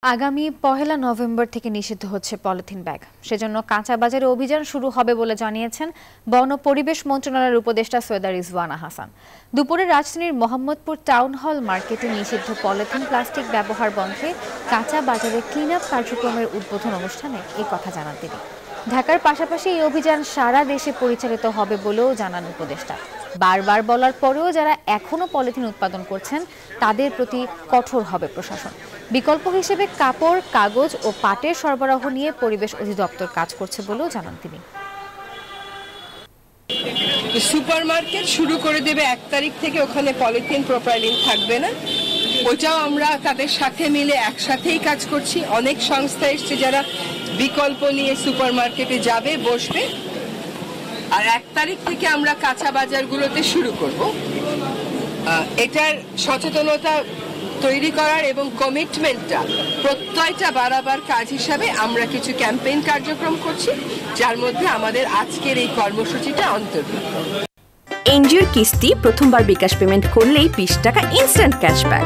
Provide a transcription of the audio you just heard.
আগামী ১ নভেম্বর থেকে নিষিদ্ধ হচ্ছে পলিথিন ব্যাগ। সেজন্য কাঁচা বাজারে অভিযান শুরু হবে বলে জানিয়েছেন বন ও পরিবেশ মন্ত্রণালয়ের উপদেষ্টা সৈয়দা রিজওয়ানা হাসান। দুপুরে রাজধানীর মোহাম্মদপুর টাউন হল মার্কেটে নিষিদ্ধ পলিথিন প্লাস্টিক ব্যবহার বন্ধে কাঁচা বাজারে ক্লিন আপ কার্যক্রমের উদ্বোধন অনুষ্ঠানে এই কথা জানান তিনি। ঢাকার পাশাপাশি এই অভিযান সারা দেশে পরিচালিত হবে বলেও জানান উপদেষ্টা। বারবার বলার পরেও যারা এখনো পলিথিন উৎপাদন করছেন তাদের প্রতি কঠোর হবে প্রশাসন। বিকল্প হিসেবে কাপড়, কাগজ ও পাটের সরবরাহ নিয়ে পরিবেশ অধিদপ্তর কাজ করছে বলেও জানান তিনি। সুপারমার্কেট শুরু করে দেবে 1 তারিখ থেকে, ওখানে পলিথিন প্রোপাইলিন থাকবে না। ওটাও আমরা তাদের সাথে মিলে একসাথেই কাজ করছি। অনেক সংস্থা এসছে যারা বিকল্প নিয়ে সুপারমার্কেটে যাবে, বসবে। আর 1 তারিখ থেকে আমরা কাঁচা বাজারগুলোতে শুরু করব। এটার সচেতনতা তৈরি করার এবং কমিটমেন্টটা, প্রত্যয়টা বাড়াবার কাজ হিসাবে আমরা কিছু ক্যাম্পেইন কার্যক্রম করছি, যার মধ্যে আমাদের আজকের এই কর্মসূচিটা অন্তর্ভুক্ত। এনজিওর কিস্তি প্রথমবার বিকাশ পেমেন্ট করলেই 20 টাকা ইনস্ট্যান্ট ক্যাশব্যাক।